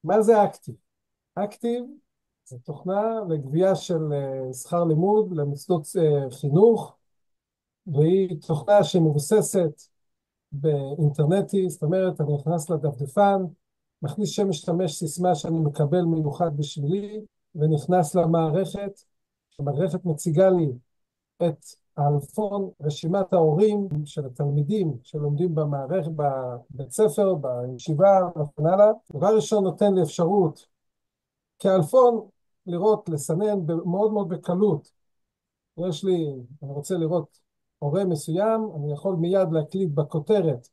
מה זה אקטיב? אקטיב זה תוכנה לגבייה של שכר לימוד למוסדות חינוך, והיא תוכנה שמבוססת באינטרנטי. זאת אומרת, אני נכנס לדפדפן, מכניס שם משתמש, סיסמה שאני מקבל מיוחד בשבילי, ונכנס למערכת. המערכת מציגה לי את האלפון, רשימת ההורים של התלמידים שלומדים במערכת, בבית ספר, בישיבה וכן הלאה. דבר ראשון, נותן לי אפשרות כאלפון לראות, לסנן מאוד מאוד בקלות. יש לי, אני רוצה לראות הורה מסוים, אני יכול מיד להקליד בכותרת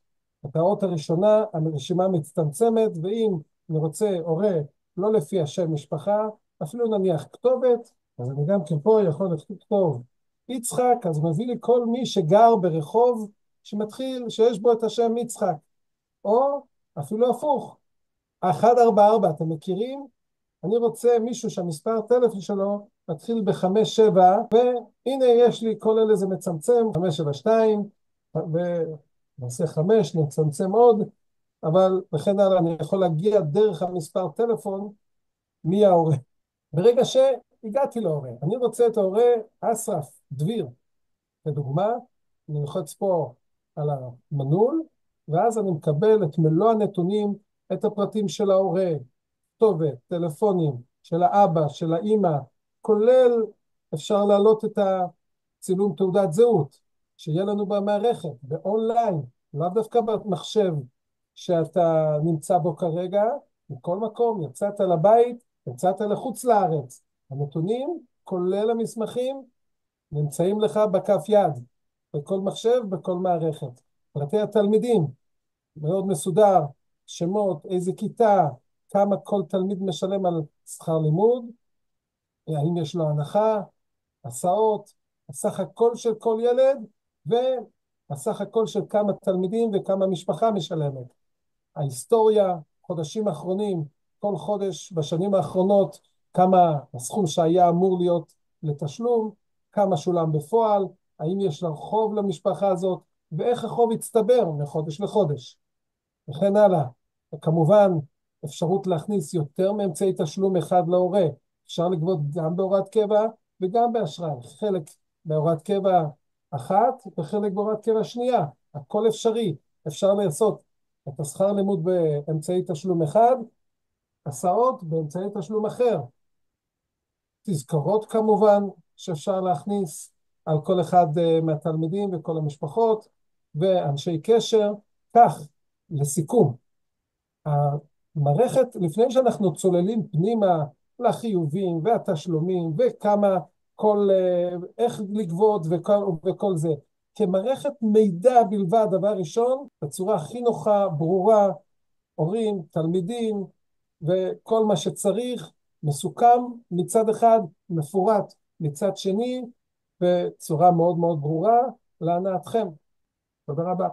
את האות הראשונה, הרשימה מצטמצמת, ואם אני רוצה הורה לא לפי השם משפחה, אפילו נניח כתובת, אז אני גם כן פה יכול לכתוב יצחק, אז מביא לי כל מי שגר ברחוב שמתחיל, שיש בו את השם יצחק, או אפילו הפוך, 144, אתם מכירים? אני רוצה מישהו שהמספר טלפון שלו מתחיל ב57, והנה יש לי כל אלה, זה מצמצם, 572, ונעשה 5, נצמצם עוד, אבל וכן הלאה, אני יכול להגיע דרך המספר טלפון מי ההורה. ברגע שהגעתי להורה, אני רוצה את ההורה אסרף דביר, לדוגמה, אני לוחץ פה על המנעול, ואז אני מקבל את מלוא הנתונים, את הפרטים של ההורה, כתובת, טלפונים של האבא, של האימא, כולל אפשר להעלות את הצילום תעודת זהות, שיהיה לנו במערכת, באונליין, לאו דווקא במחשב שאתה נמצא בו כרגע, מכל מקום, יצאת לבית, יצאת לחוץ לארץ. הנתונים, כולל המסמכים, נמצאים לך בכף יד, בכל מחשב, בכל מערכת. פרטי התלמידים, מאוד מסודר, שמות, איזה כיתה, כמה כל תלמיד משלם על שכר לימוד, האם יש לו הנחה, הסעות, הסך הכל של כל ילד, והסך הכל של כמה תלמידים וכמה משפחה משלמת. ההיסטוריה, חודשים האחרונים, כל חודש בשנים האחרונות, כמה הסכום שהיה אמור להיות לתשלום, כמה שולם בפועל, האם יש לה חוב למשפחה הזאת, ואיך החוב יצטבר מחודש לחודש. וכן הלאה. וכמובן, אפשרות להכניס יותר מאמצעי תשלום אחד להורה. אפשר לגבות גם בהוראת קבע וגם באשראי. חלק בהוראת קבע אחת וחלק בהוראת קבע שנייה. הכל אפשרי. אפשר לעשות את השכר לימוד באמצעי תשלום אחד, הסעות באמצעי תשלום אחר. תזכורות כמובן שאפשר להכניס על כל אחד מהתלמידים וכל המשפחות, ואנשי קשר. כך, לסיכום, המערכת, לפני שאנחנו צוללים פנימה לחיובים והתשלומים וכמה איך לגבות וכל זה, כמערכת מידע בלבד, דבר ראשון, בצורה הכי נוחה, ברורה, הורים, תלמידים וכל מה שצריך, מסוכם מצד אחד, מפורט מצד שני, בצורה מאוד מאוד ברורה, להנאתכם. תודה רבה.